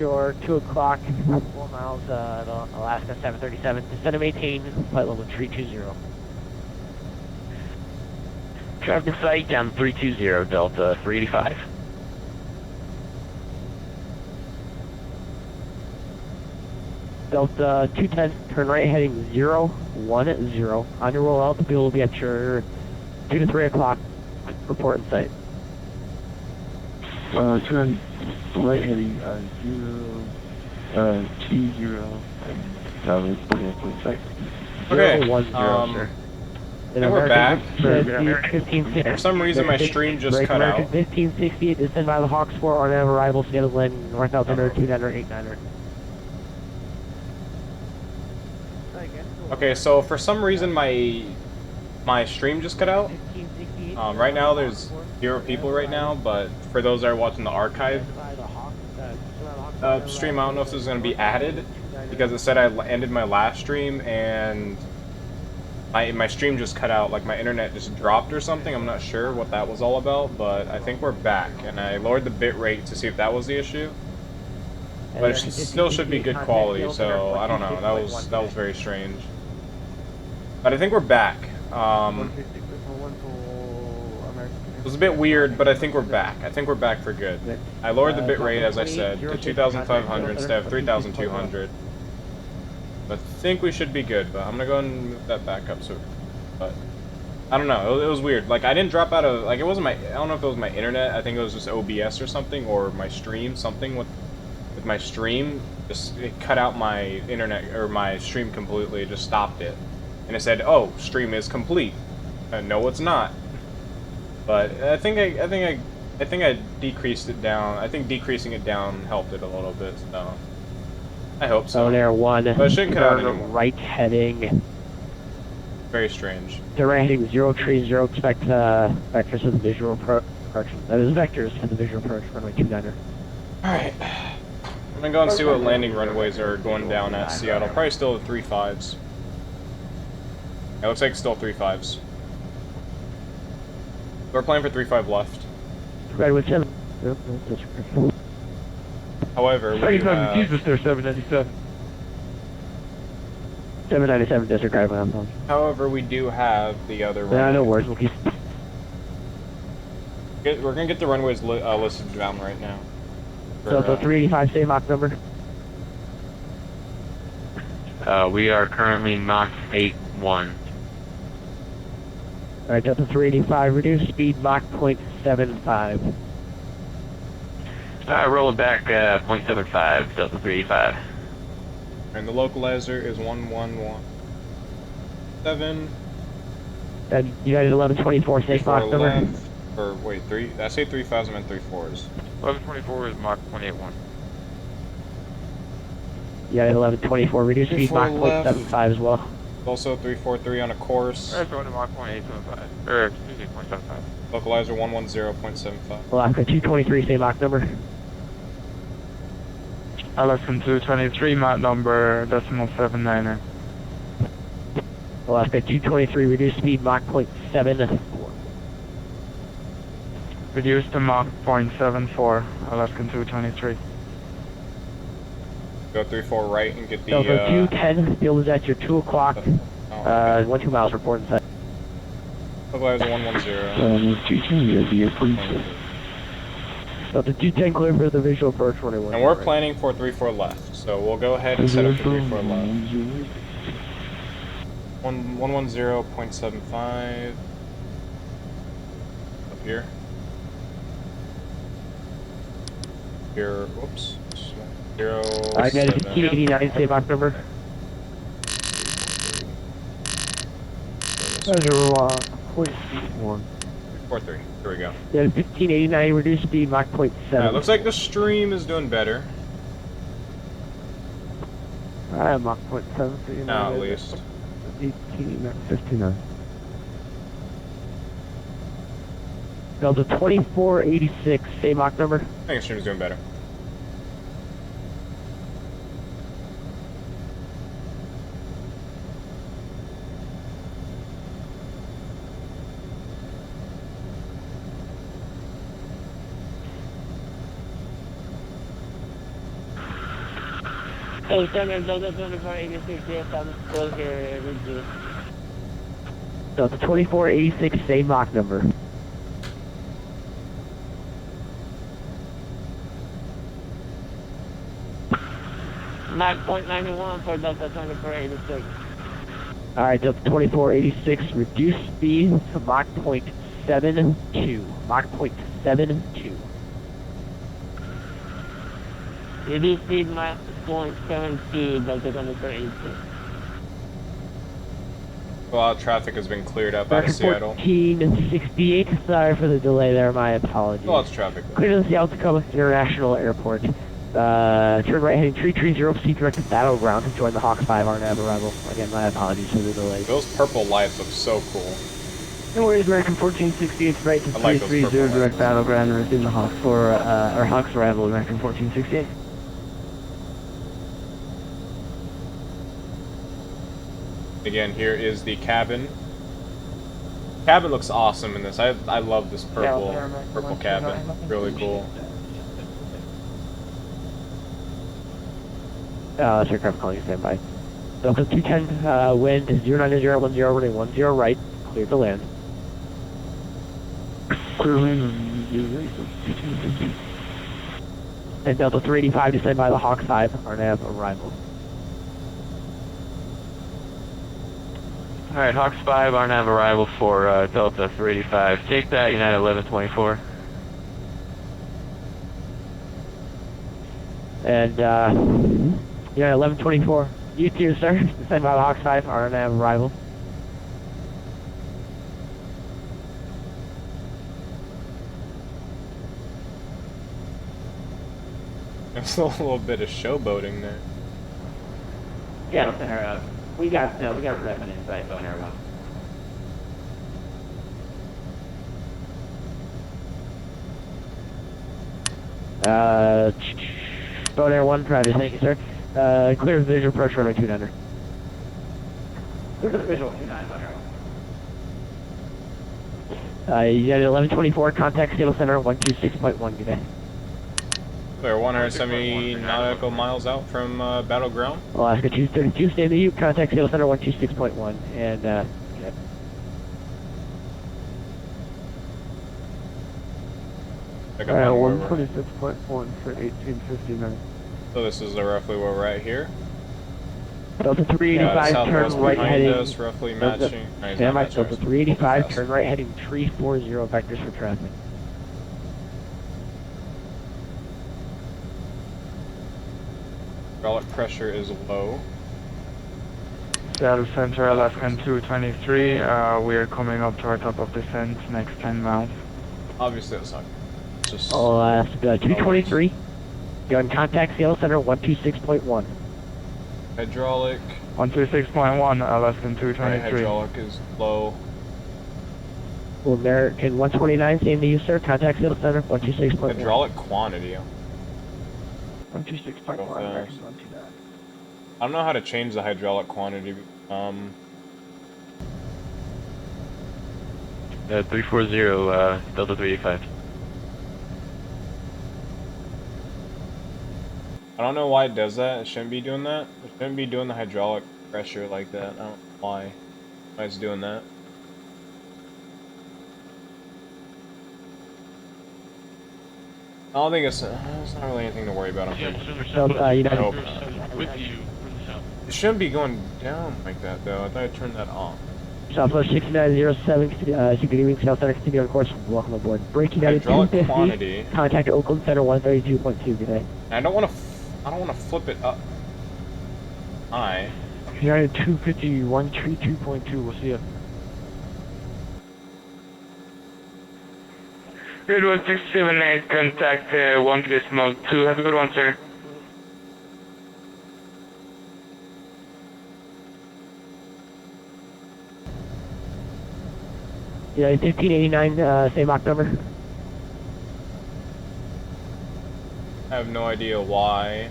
Your 2 o'clock, 4 miles, Alaska 737. Descend and maintain flight level 320. Traffic site down 320, Delta 385. Delta 210, turn right heading 010. On your rollout, the fuel will be at your 2 to 3 o'clock report in sight. Turn right heading 0, 20, site. Okay, 010, sir. And we're back. For some reason, my stream just cut out. 1568, descend by the Hawks 4 on arrival, scheduled landing North Altimeter 29er 89er. Okay, so for some reason, my stream just cut out. Right now, there's 0 people right now, but for those that are watching the archive stream, I don't know if this is going to be added, because it said I ended my last stream, and my stream just cut out, like my internet just dropped or something. I'm not sure what that was all about, but I think we're back, and I lowered the bit rate to see if that was the issue. But it still should be good quality, so I don't know. That was very strange. But I think we're back. It was a bit weird, but I think we're back. I think we're back for good. I lowered the bit rate, as I said, to 2,500 instead of 3,200. I think we should be good, but I'm gonna go ahead and move that back up. But I don't know. It was weird. Like I didn't drop out of, like, it wasn't my. I don't know if it was my internet. I think it was just OBS or something, or my stream. Something with my stream. Just it cut out my internet or my stream completely. It just stopped it, and it said, "Oh, stream is complete." No, it's not. But I think I decreased it down. I think decreasing it down helped it a little bit. So I hope so. So there 1. But it shouldn't cut out anymore. Right heading. Very strange. The right heading 030. Expect vectors for the visual approach. That is vectors for the visual approach. Runway 29er. All right. I'm gonna go and see what landing runways are going down at Seattle. Probably still the 35s. It looks like still 35s. We're playing for 35 left. Redwood 7. However, we do have... Jesus, there's 797. 797 disregard when I'm done. However, we do have the other runways. Yeah, no worries. We'll keep... We're gonna get the runways listed down right now. So, 385, same Mach number. We are currently Mach 8-1. Alright, Delta 385, reduce speed Mach 0.75. Rolling back 0.75, Delta 385. And the localizer is 1117. And United 1124, safe Mach number. Or wait, I say 3,000 and 3 4s. 1124 is Mach 181. United 1124, reduce speed Mach 0.75 as well. Also 343 on a course. That's going to Mach 0.875. Or, excuse me, 0.75. Localizer 110.75. Alaska 223, same Mach number. Alaska 223, Mach number, decimal 79er. Alaska 223, reduce speed Mach 0.74. Reduced to Mach 0.74, Alaskan 223. Go 34 right and get the... Delta 210, field is at your 2 o'clock, 2 miles report in sight. Localizer 110. 210, Delta 210, clear for the visual approach 21. And we're planning for 34 left, so we'll go ahead and set up for 34 left. 110.75. Up here. Here, whoops. 0. Alright, that is 1589, same Mach number. 43. Here we go. Yeah, 1589, reduce speed Mach 0.7. Yeah, it looks like the stream is doing better. Alright, Mach 0.7. So Now at least. 59. Delta 2486, same Mach number. I think the stream is doing better. Oh, Center Delta 2486, yes, I'm still here. Reduce. Delta 2486, same Mach number. Mach .91 for Delta 2486. Alright, Delta 2486, reduce speed to Mach .72. Mach .72. Reduce speed Mach .72, Delta 2486. A lot of traffic has been cleared up out of American Seattle. 1468, sorry for the delay there, my apologies. Lots of traffic. Clear to the Seattle Tacoma International Airport. Turn right heading 330, proceed direct to Battleground to join the Hawks 5 RNAV arrival. Again, my apologies for the delay. Those purple lights look so cool. No worries, American 1468, right to I like those 330, purple direct lights. Battleground, resume the Hawks for, our Hawks arrival, American 1468. Again, here is the cabin. Cabin looks awesome in this. I love this purple cabin. Really cool. That's aircraft calling you standby. Delta 210, wind 09010, running 10 right, clear to land. Clear land. And Delta 385 descend by the Hawk 5, RNAV arrival. Alright, Hawks 5, RNAV arrival for Delta 385. Take that, United 1124. And, United 1124, you too, sir. Descend by the Hawk 5, RNAV arrival. There's a little bit of showboating there. Yeah, we got revenue inside phone area. Phone Air 1, private, thank you, sir. Clear visual approach runway 29er. Clear visual 29er. United 1124, contact Seattle Center 126.1, good day. They're 170 nautical miles out from Battleground. Alaska 232, stay in the U, contact Seattle Center 126.1, and, yeah. Alright, 126.1 for 1859. So this is roughly where we're at here. Delta 385, turn Southwest right behind heading. us, roughly matching. No, he's Stand not by, matching Delta us. 385, Fast. turn right heading 340, vectors for traffic. Hydraulic pressure is low. Seattle Center, Alaskan 223. We are coming up to our top of descent, next 10 miles. Obviously that's not it's just Alaska 223, you're in contact Seattle Center 126.1. hydraulic. 126.1, Alaskan Right, 223. hydraulic is low. American 129, stay in the U, sir, contact Seattle Center 126.1. Hydraulic quantity. 126.1, Go fast. American 129. I don't know how to change the hydraulic quantity. 340, Delta 385. I don't know why it does that. It shouldn't be doing that. It shouldn't be doing the hydraulic pressure like that. I don't know why it's doing that. I don't think it's not really anything to worry about. I'm pretty So, United, I hope With you. It shouldn't be going down like that though. I thought I turned that off. Southwest 6907, good evening, Seattle Center, continue on course, welcome aboard. Break United Hydraulic 250, quantity. contact Oakland Center 132.2, good day. I don't want to flip it up. High. United 250, 132.2, we'll see you. Good 1678, contact 1.2. Have a good one, sir. United 1589, same Mach number. I have no idea why.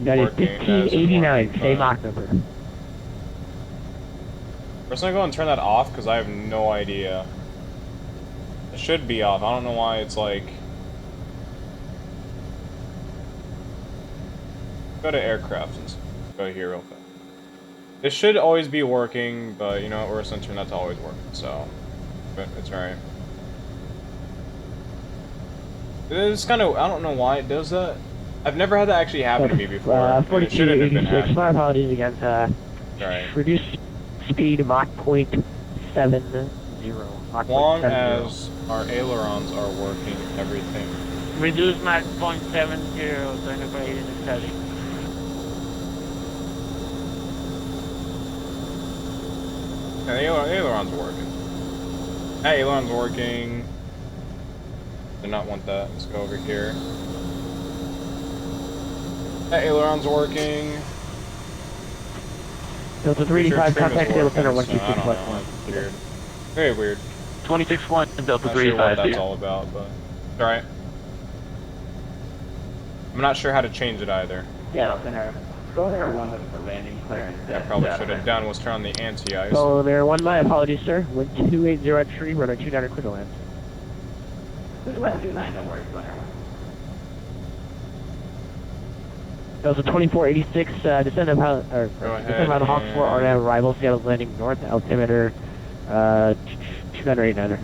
United Working as 1589, working, same but- Mach number. First, I'm gonna go and turn that off because I have no idea. It should be off. I don't know why it's like. Go to aircraft and go here real fast. This should always be working, but you know what? We're a sensor not to always work, so but it's alright. It's kind of, I don't know why it does that. I've never had that actually happen to me before. And it shouldn't have been 4286, happening. my apologies again. Alright. Reduce speed Mach 0.70. As long as our ailerons are working, everything. Reduce Mach 0.70, turn for 80 and 70. Yeah, the ailerons are working. That aileron's working. Do not want that. Let's go over here. That aileron's working. Delta 385, contact Delta Center 126 I don't plus know. 1. It's weird. Very weird. 26-1, Delta Not sure what 385. that's all about, but it's alright. I'm not sure how to change it either. Yeah, Delta Center. Go there, one of the landing clearance. I probably should have done was turn on the anti-ice. So there, 1, my apologies, sir. Wind 280 at tree, runner 29 clear to land. Delta 2486, descend about, or descend about Hawk 4 RNAV arrival, Seattle's landing north, altimeter, 2989er.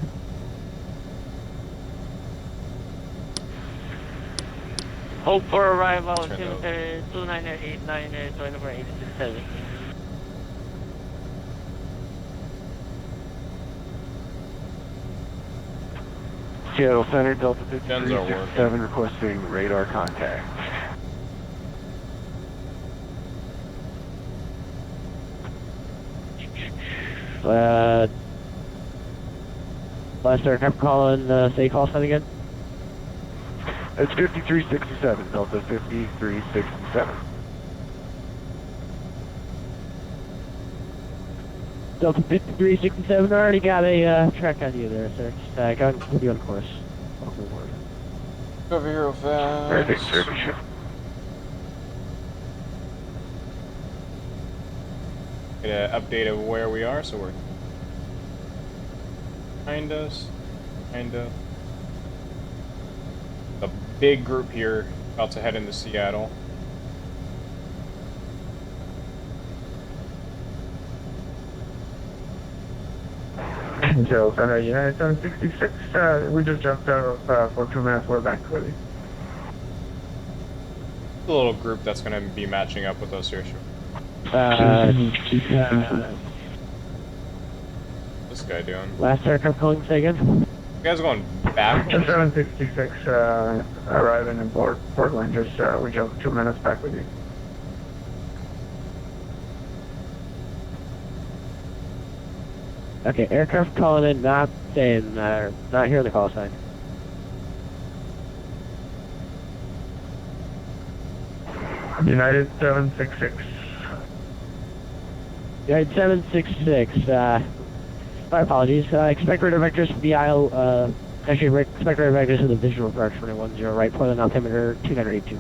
Hope for arrival, Turn altimeter 2989, turn for 867. Seattle Center, Delta Guns are working. 5367 requesting radar contact. Last aircraft calling, say call sign again. It's 5367, Delta 5367. Delta 5367, already got a track on you there, sir. Just go ahead and put you on course. Welcome aboard. Over here real Perfect, fast. sir. Get an update of where we are, so we're behind us, a big group here about to head into Seattle. Seattle Center, United 766, we just jumped out for 2 minutes, we're back ready. The little group that's going to be matching up with us here. What's this guy doing? Last aircraft calling, say again. You guys are going back? 766, arriving in Portland, just, we jumped 2 minutes back with you. Okay, aircraft calling in, not saying, not hearing the call sign. United 766. United 766, my apologies. Expect radar vectors for the aisle, actually, expect radar vectors in the visual approach for 10, right, Portland altimeter 2982.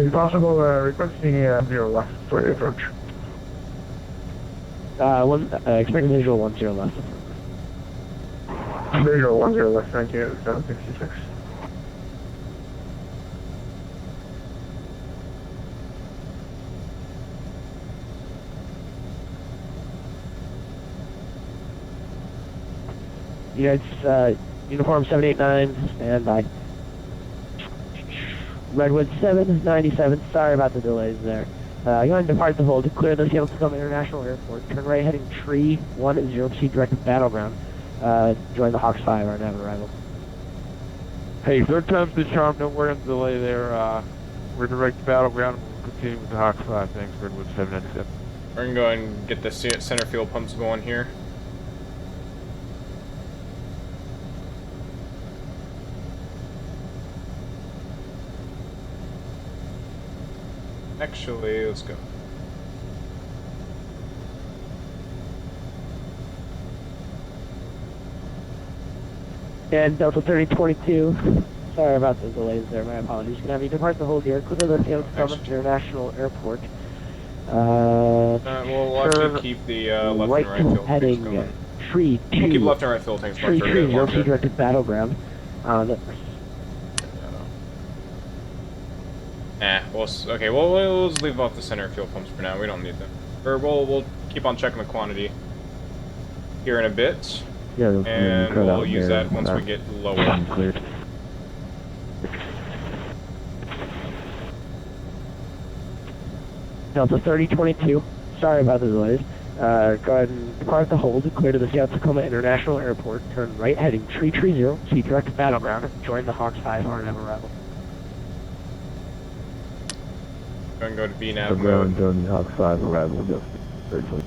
Is it possible, requesting 0 left for the approach? Expect a visual 10 left. Visual 10 left, thank you, 766. Units, uniform 789, standby. Redwood 797, sorry about the delays there. You want to depart the hold to clear the Seattle Tacoma International Airport. Turn right heading tree 10, proceed direct to Battleground. Join the Hawks 5, our nav arrival. Hey, third time's the charm, don't worry on the delay there. We're direct to Battleground, we'll continue with the Hawk 5, thanks, Redwood 797. We're going to go and get the center fuel pumps going here. Actually, let's go. And Delta 3022, sorry about the delays there, my apologies. Can I have you depart the hold here, clear the Seattle Tacoma International Airport. We'll actually keep the left right and right fuel tanks heading going. tree 2. We'll keep left and right fuel tanks going Tree for a 3, bit longer. proceed direct to Battleground. Okay, we'll just leave off the center fuel pumps for now. We don't need them. Or we'll keep on checking the quantity here in a bit. Yeah, And we'll use that once we get lower. Cleared. Delta 3022. Sorry about the delays. Go ahead and depart the hold and clear to the South Tacoma International Airport. Turn right heading 330, see direct battleground. Join the Hawks 5 RNM arrival. Go and go to VNAV mode. Join the Hawks 5 arrival. Just briefly.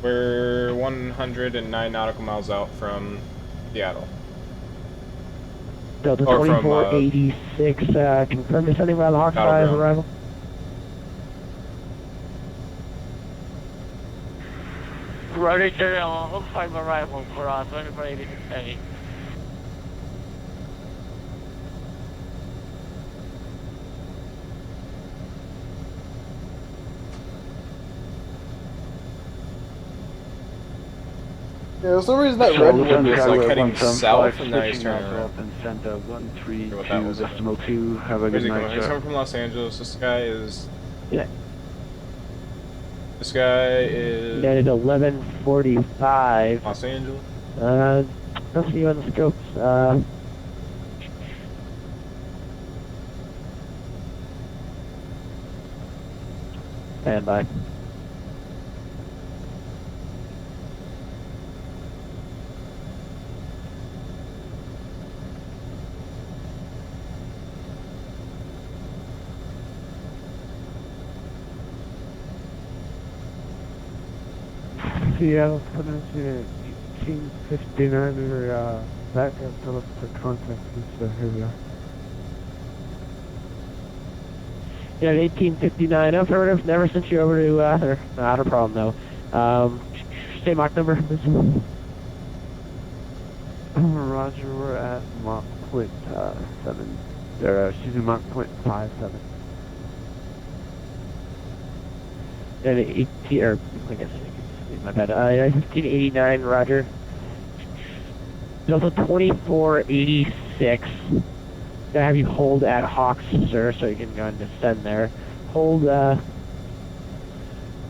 We're 109 nautical miles out from Seattle. Delta Or from, 2486, confirm descending by the Hawks 5 Battleground. arrival. Ready to Hawk 5 arrival for 2486. Yeah, there's no reason that Redwood was like heading south and now he's turning around. And sent a 132.2. Have a Where's good he night, going? He's sir. coming from Los Angeles. This guy is. Yeah. This guy is. United 1145. Los Angeles. Don't see you on the scopes. Stand by. Seattle, 1859, or, back up to look for contact, so here we are. Yeah, 1859, affirmative. Never sent you over to, not a problem though. State Mach number. Roger, we're at Mach point, 7, excuse me, Mach point 57. And 18, or, I guess, my bad. 1589, Roger. Delta 2486. Gonna have you hold at Hawks, sir, so you can go and descend there. Hold at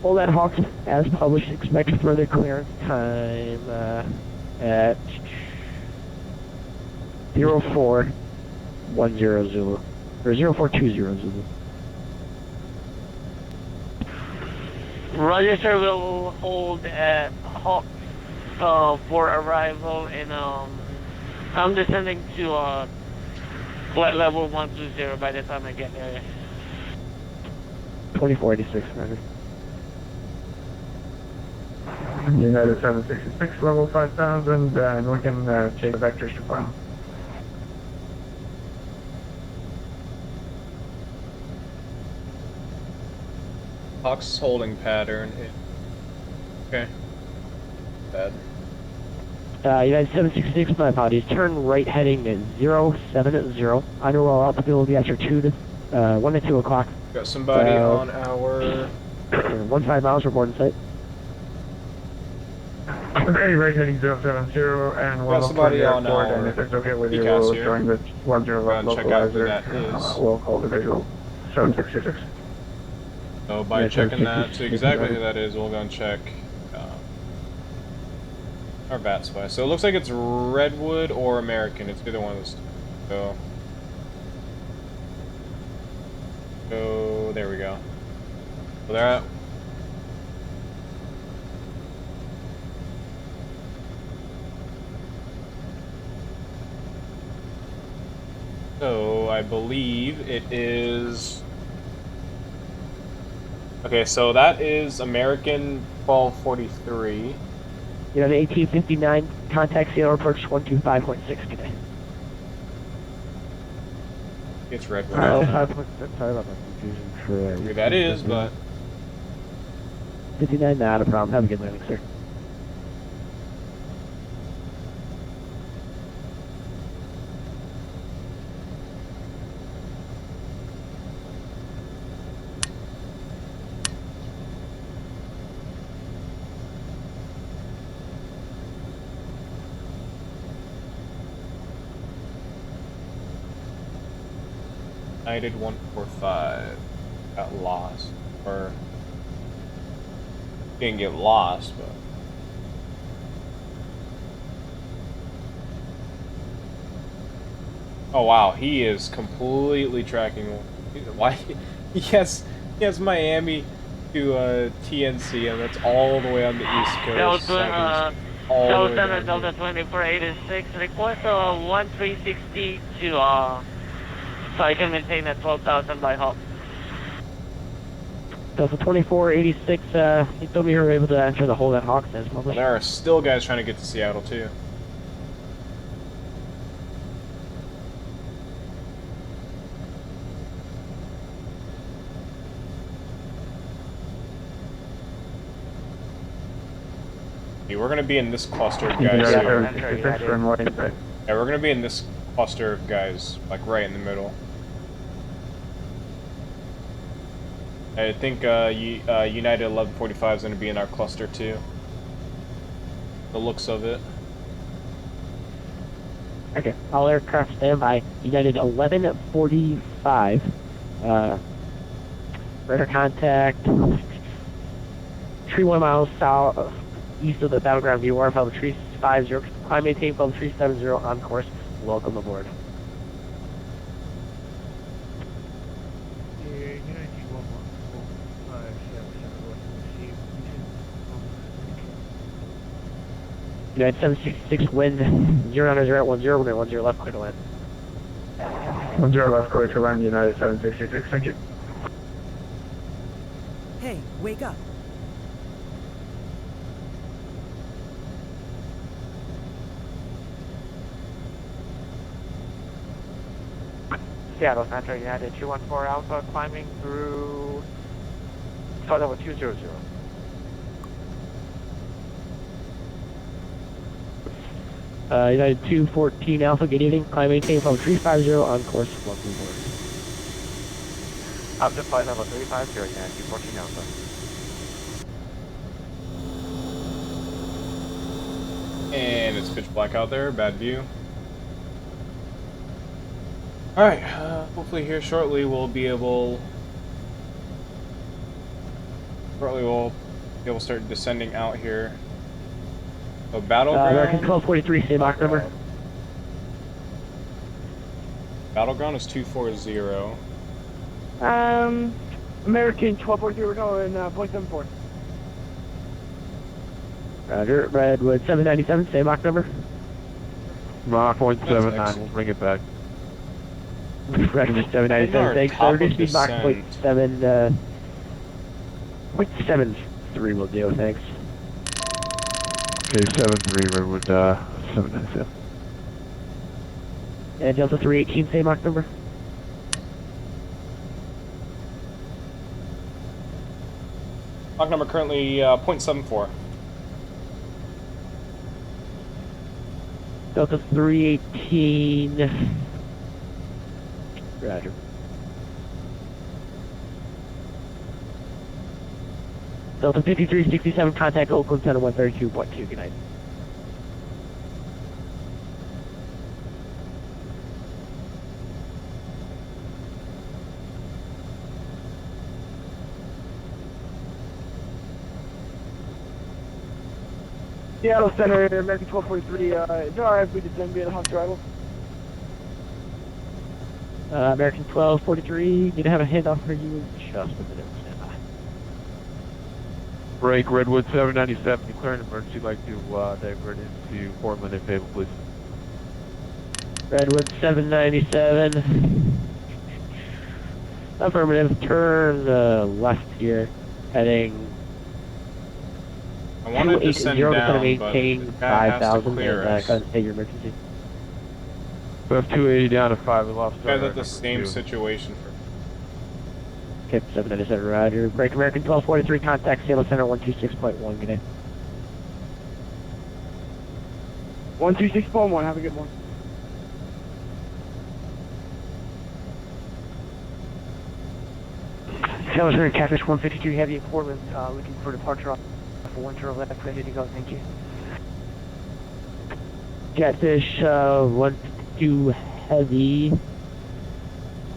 Hawks as published. Expect further clearance time at 0410 Zulu. Or 0420 Zulu. Roger, sir, will hold at Hawk for arrival in I'm descending to flight level 120 by the time I get there. 2486, Roger. United 766, level 5000, and we can take vectors to file. Hawks holding pattern. Okay. Bad. United 766, my apologies. Turn right heading at 070. Underwell altitude will be after 1 to 2 o'clock. Got somebody on our. 15 miles report in sight. Okay, right heading 070, and we'll Got somebody on airport, our and if it's okay with you, ECAS we'll here. join the 10 Go and check out who that is. We'll call the visual 766. So by Yeah, checking that 766, to exactly who that is, we'll go and check our bat spy. So it looks like it's Redwood or American. It's either one of those two. So there we go. So they're at. So I believe it is. Okay, so that is American 1243. You know, the 1859, contact Seattle approach 125.6 today. It's Redwood. Sorry about the confusion for Who that is, but 59, not a problem. Have a good landing, sir. United 145 got lost, or didn't get lost, but oh wow, he is completely tracking. Why? He has Miami to TNC, and that's all the way on the East Coast. Delta, all the way Delta, down Delta here. 2486, request 1360 to, so I can maintain at 12,000 by hop. Delta 2486, he told me you were able to enter the hole that Hawks has published. There are still guys trying to get to Seattle too. We're gonna be in this cluster of guys here. Yeah, we're gonna be in this cluster of guys, like right in the middle. I think United 1145 is gonna be in our cluster too. The looks of it. Okay, all aircraft standby. United 1145. Radar contact. Tree 1 miles south, east of the battleground view. Waterfowl tree 50. Climb maintain from tree 70 on course. Welcome aboard. United 766 wind 090 at 10, we're going 10 left, clear to land. 10 left, clear to land, United 766, thank you. Hey, wake up. Seattle Center, United 214 Alpha, climbing through flight level 200. United 214 Alpha, good evening. Climb maintain from 350 on course. Welcome aboard. Up to flight level 350, United 214 Alpha. And it's pitch black out there, bad view. Alright, hopefully here shortly we'll be able to start descending out here. So battleground. American 1243, same Mach number. Battleground is 240. American 1243, we're going .74. Roger, Redwood 797, same Mach number. Mach 0.79, we'll bring it back. Redwood 797, thanks. So reduce speed Mach 0.73 will do, thanks. Okay, 7-3, Redwood, 797. And Delta 318, same Mach number. Mach number currently 0.74. Delta 318. Roger. Delta 5367, contact Oakland Center 132.2, good night. Seattle Center, American 1243, is it alright if we descend via the Hawks arrival? American 1243, need to have a handoff for you in just a minute. Stand by. Break, Redwood 797, declaring emergency, like to divert into Portland if able, please. Redwood 797. Affirmative, turn left here, heading I wanted to send 280, down, maintain but the guy has to 5,000 clear and us. state your emergency. We have 280 down to 5, we lost Guys our at the same situation for Okay, 797, roger. Break American 1243, contact Seattle Center 126.1, good day. 126.1, have a good one. Seattle Center, Catfish 152, heavy in Portland, looking for departure off for 1 turn left, ready to go, thank you. Catfish 152 heavy,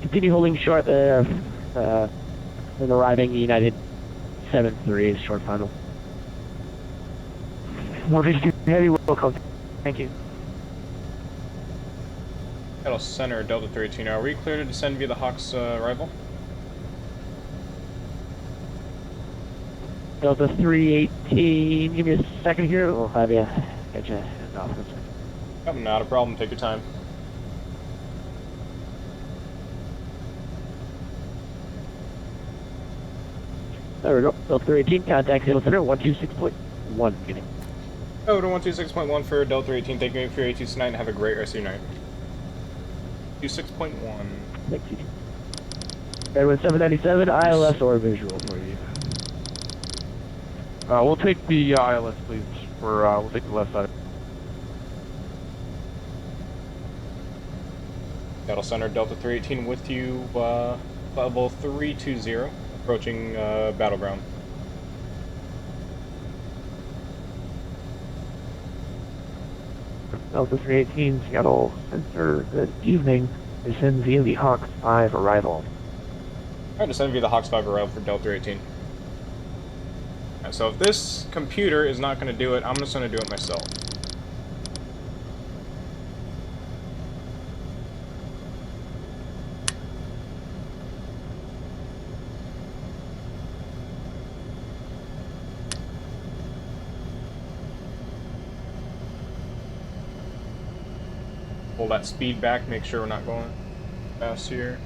Continue holding short there, and arriving United 7-3 is short final. 152 heavy will come. Thank you. Seattle Center, Delta 318. Are we clear to descend via the Hawks arrival? Delta 318, give me a second here. We'll have you get you off. Yep, not a problem. Take your time. There we go. Delta 318, contact Seattle Center, 126.1 beginning. Oh, to 126.1 for Delta 318. Thank you for your AT tonight and have a great rest of your night. 26.1. Thank you. Edwin 797, ILS or visual for you. We'll take the ILS, please. We'll take the left side. Seattle Center, Delta 318 with you, level 320, approaching Battleground. Delta 318, Seattle Center, good evening. Descend via the Hawks 5 arrival. Alright, descend via the Hawks 5 arrival for Delta 318. Alright, so if this computer is not going to do it, I'm just going to do it myself. Pull that speed back, make sure we're not going fast here.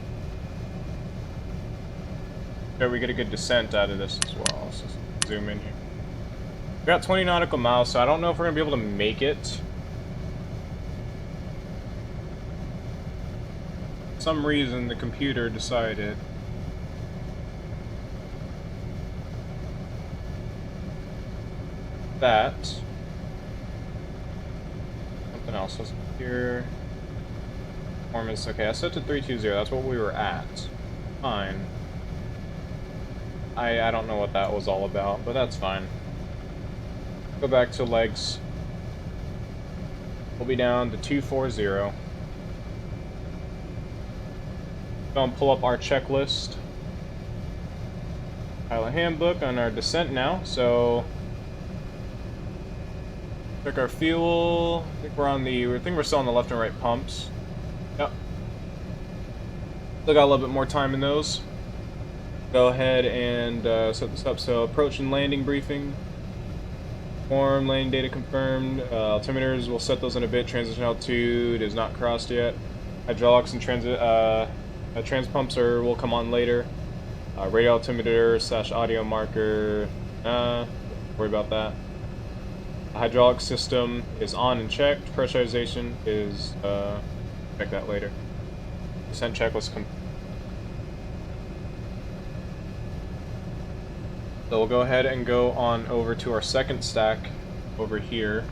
There we get a good descent out of this as well. Let's just zoom in here. We got 20 nautical miles, so I don't know if we're gonna be able to make it. For some reason the computer decided that something else was here. Performance, okay, I set to 320, that's what we were at. Fine. I don't know what that was all about, but that's fine. Go back to legs. We'll be down to 240. Go and pull up our checklist. Pilot handbook on our descent now, so check our fuel. I think we're still on the left and right pumps. Yep. Still got a little bit more time in those. Go ahead and set this up. So approach and landing briefing. Form, landing data confirmed. Altimeters, we'll set those in a bit. Transition altitude is not crossed yet. Hydraulics and trans pumps will come on later. Radio altimeter / audio marker. Worry about that. The hydraulic system is on and checked. Pressurization is check that later. Descent checklist complete. So we'll go ahead and go on over to our second stack over here.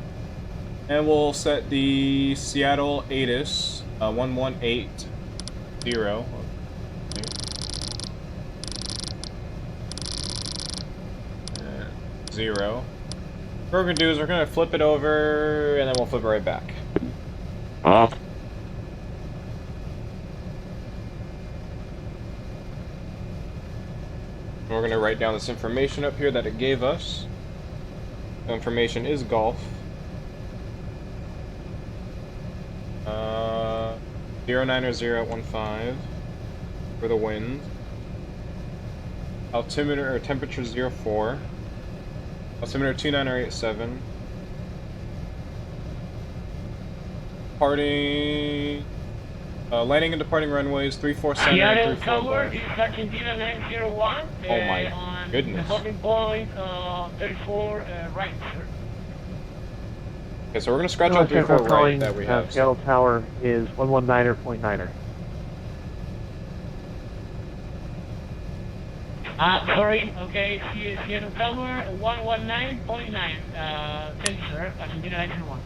And we'll set the Seattle ATIS 1180. 0. What we're going to do is we're going to flip it over and then we'll flip it right back. We're going to write down this information up here that it gave us. The information is Golf. 09015 for the wind. Altimeter or temperature 04. Altimeter 29087. Departing. Landing and departing runways 347 and 345. Oh my goodness. Departing point 34 right, sir. Okay, so we're going to scratch out 34 right that we have. Seattle Tower is 119.9er. Sorry, okay, Seattle Tower 119.9. Thank you, sir. I can do that in one.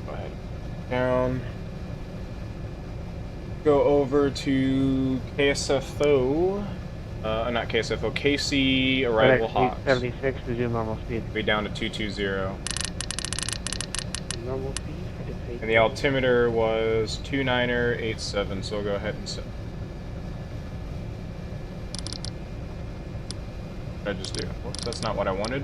Go ahead. Down. Go over to KSFO. Not KSFO, KC arrival Hawks. 76, resume normal speed. Be down to 220. Normal speed, And the altimeter was 2987, so we'll go ahead and set. What did I just do? Whoops, that's not what I wanted.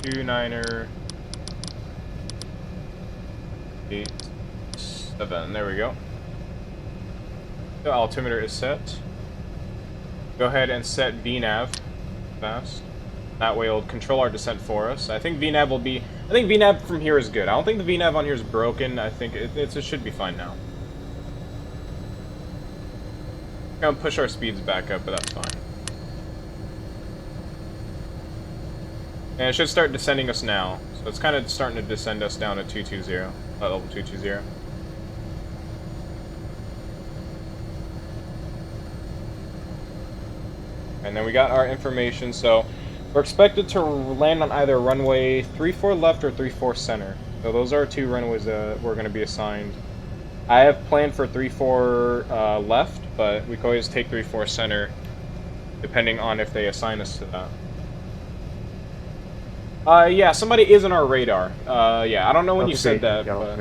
2987, there we go. The altimeter is set. Go ahead and set VNAV fast. That way it'll control our descent for us. I think VNAV will be... I think VNAV from here is good. I don't think the VNAV on here is broken. I think it should be fine now. I'm gonna push our speeds back up, but that's fine. And it should start descending us now. So it's kind of starting to descend us down to 220, level 220. And then we got our information, so we're expected to land on either runway 34 left or 34 center. So those are two runways that we're going to be assigned. I have planned for 34 left, but we can always take 34 center, depending on if they assign us to that. Yeah, somebody is on our radar. Yeah, I don't know when you said that, but...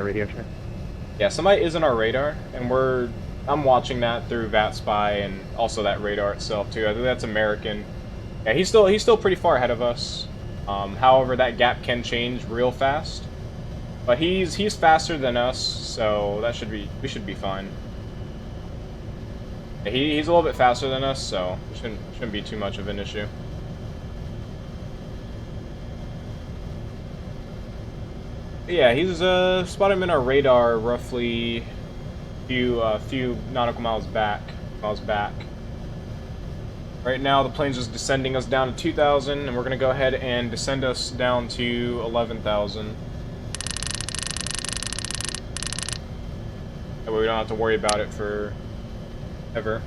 Yeah, somebody is on our radar, and I'm watching that through VatSpy and also that radar itself too. I think that's American. Yeah, he's still pretty far ahead of us. However, that gap can change real fast. But he's faster than us, so we should be fine. Yeah, he's a little bit faster than us, so it shouldn't be too much of an issue. Yeah, he's spotted him in our radar roughly few nautical miles back. Right now the plane's just descending us down to 2,000, and we're gonna go ahead and descend us down to 11,000. That way we don't have to worry about it for ever.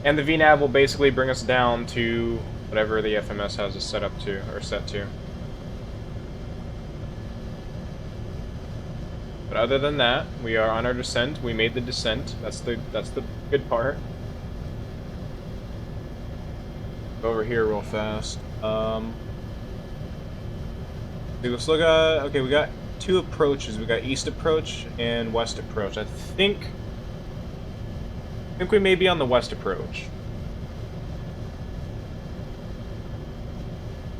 And the VNAV will basically bring us down to whatever the FMS has us set up to, or set to. But other than that, we are on our descent. We made the descent. That's the good part. Go over here real fast. We still got, okay, we got two approaches. We got east approach and west approach. I think we may be on the west approach.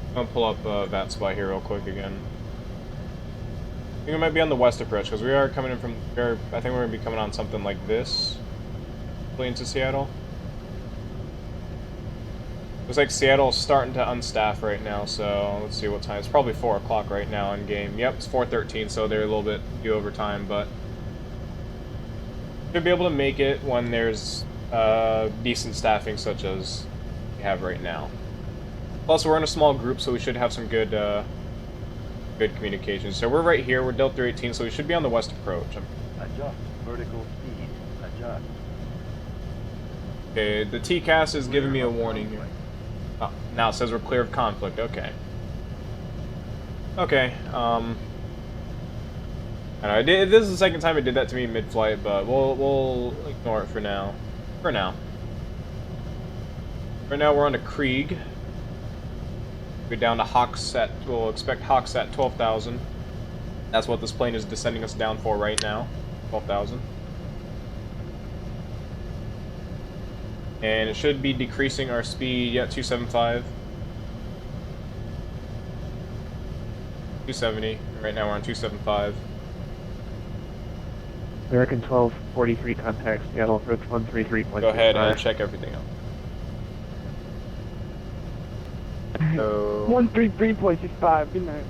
I'm gonna pull up VatSpy here real quick again. I think we might be on the west approach, because we are coming in from there. I think we're going to be coming on something like this, fleeing to Seattle. Looks like Seattle's starting to unstaff right now, so let's see what time. It's probably 4 o'clock right now in game. Yep, it's 4:13, so they're a little bit due overtime, but should be able to make it when there's decent staffing such as we have right now. Plus, we're in a small group, so we should have some good communication. So we're right here, we're Delta 18, so we should be on the west approach. Adjust vertical speed. Adjust. Okay, the TCAS is giving me a warning here. Oh, now it says we're clear of conflict, okay. Okay, I don't know, this is the second time it did that to me mid-flight, but we'll ignore it for now. Right now we're on to Krieg. We're down to Hawks at, we'll expect Hawks at 12,000. That's what this plane is descending us down for right now, 12,000. And it should be decreasing our speed, yeah, 275. 270, right now we're on 275. American 1243 contact, Seattle approach 133.25. Go ahead and check everything out. So 133.65, good night.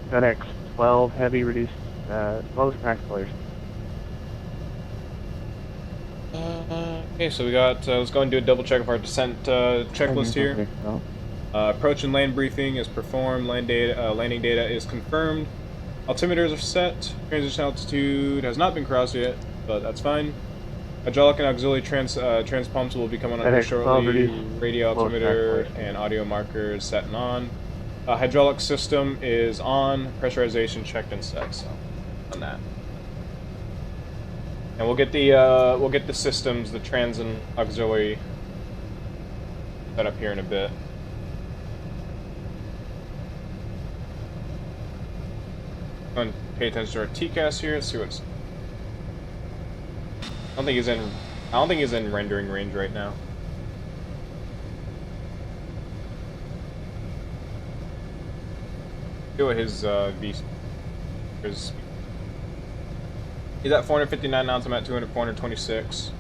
FedEx 12 heavy reduced, slowest acceleration. Okay, so we got, let's go and do a double check of our descent checklist here. Approach and land briefing is performed, landing data is confirmed. Altimeters are set, transition altitude has not been crossed yet, but that's fine. Hydraulic and auxiliary transpumps will be coming on here shortly. Radio altimeter and audio markers set and on. Hydraulic system is on, pressurization checked and set, so on that. And we'll get the systems, the trans and auxiliary set up here in a bit. Go and pay attention to our TCAS here. See what's. I don't think he's in rendering range right now. See what his his. He's at 459 knots. I'm at 426.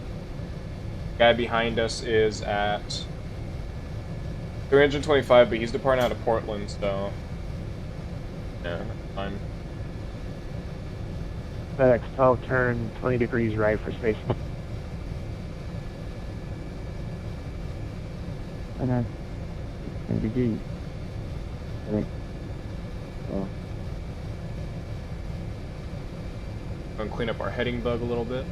Guy behind us is at 325, but he's departing out of Portland, so yeah, fine. FedEx 12, turn 20 degrees right for space. And then 20 degrees. Right. Oh. Going to clean up our heading bug a little bit.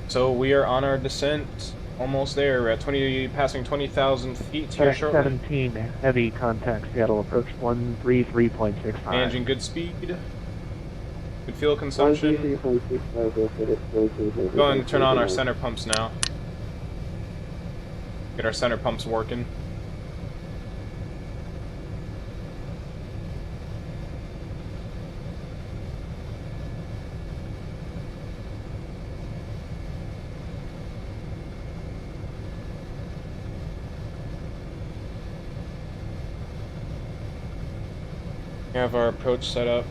So we are on our descent, almost there. We're at passing 20,000 feet here FedEx shortly. 17, heavy contact, Seattle approach 133.65. Managing good speed. Good fuel consumption. Go and turn on our center pumps now. Get our center pumps working. We have our approach set up.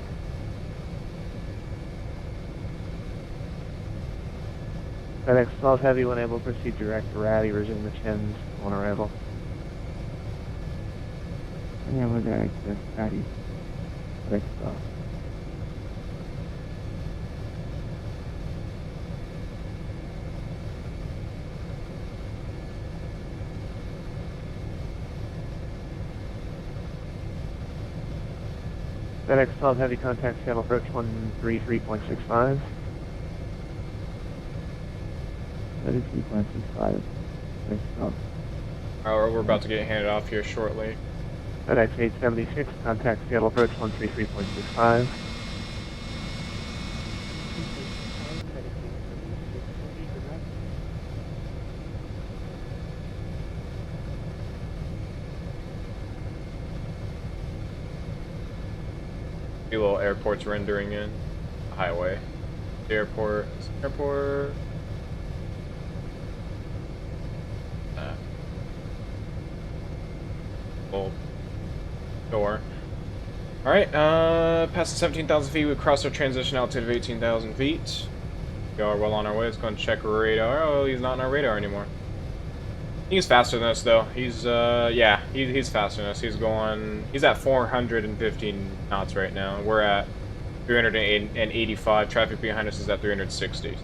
FedEx 12 heavy when able, proceed direct to Rally, resume the chins on arrival. Yeah, we're direct to Rally. FedEx 12. FedEx 12 heavy contact, Seattle approach 133.65. 33.65. Alright, we're about to get handed off here shortly. FedEx 876, contact Seattle approach 133.65. A little airports rendering in. Highway. Airport. Airport. Little door. Alright, past the 17,000 feet, we crossed our transition altitude of 18,000 feet. We are well on our way. Let's go and check radar. Oh, he's not on our radar anymore. He's faster than us, though. He's, yeah, he's faster than us. He's at 415 knots right now. We're at 385. Traffic behind us is at 360.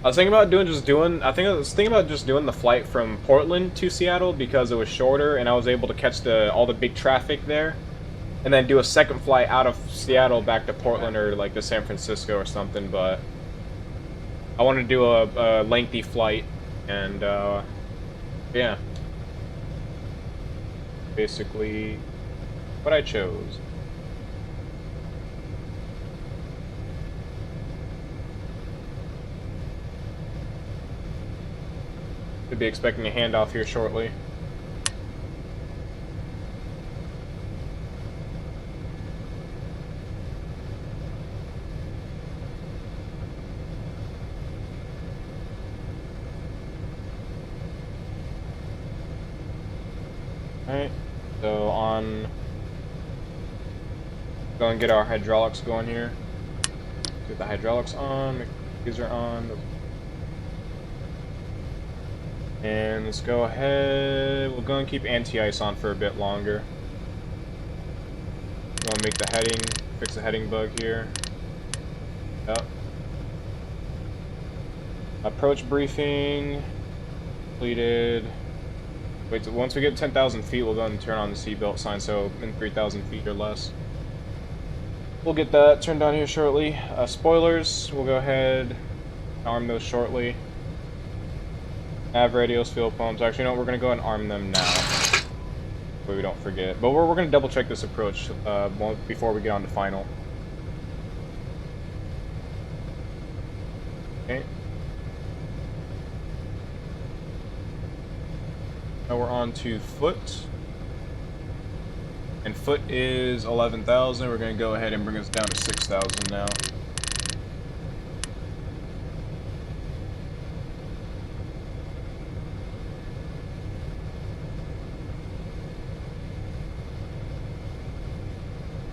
I was thinking about just doing the flight from Portland to Seattle because it was shorter and I was able to catch all the big traffic there. And then do a second flight out of Seattle back to Portland or like to San Francisco or something, but I wanted to do a lengthy flight, and yeah, basically what I chose. Could be expecting a handoff here shortly. Alright, so go and get our hydraulics going here. Get the hydraulics on, make sure these are on. And let's go ahead, we'll go and keep anti-ice on for a bit longer. Go and make the heading, fix the heading bug here. Yep. Approach briefing completed. Wait, so once we get 10,000 feet, we'll go and turn on the seatbelt sign, so in 3,000 feet or less. We'll get that turned on here shortly. Spoilers, we'll go ahead, arm those shortly. Nav radios, fuel pumps. Actually, no, we're going to go ahead and arm them now, so we don't forget. But we're going to double check this approach before we get on to final. Okay. Now we're on to foot. And foot is 11,000. We're going to go ahead and bring us down to 6,000 now.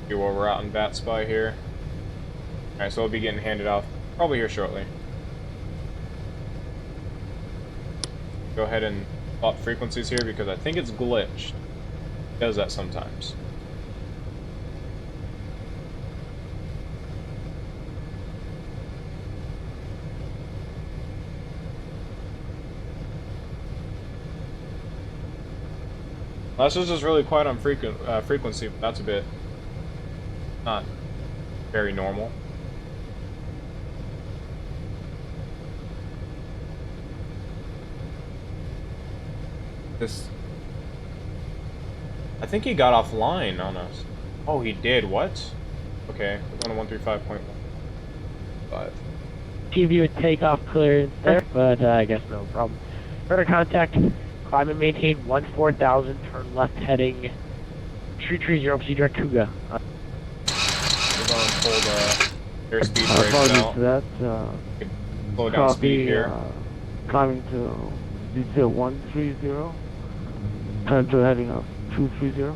See where we're out in Bat Spy here. Alright, so we'll be getting handed off probably here shortly. Go ahead and plot frequencies here because I think it's glitched. It does that sometimes. Last was just really quiet on frequency, but that's a bit not very normal. I think he got offline on us. Oh, he did. What? Okay, we're going to 135.1. Give you a takeoff clearance there, but I guess no problem. Further contact. Climb and maintain 14,000. Turn left heading 330 direct Kuga. We're going to pull the airspeed brakes Apologies out. for that. Slow down speed here. Climbing to detail 130. Turn to heading of 230.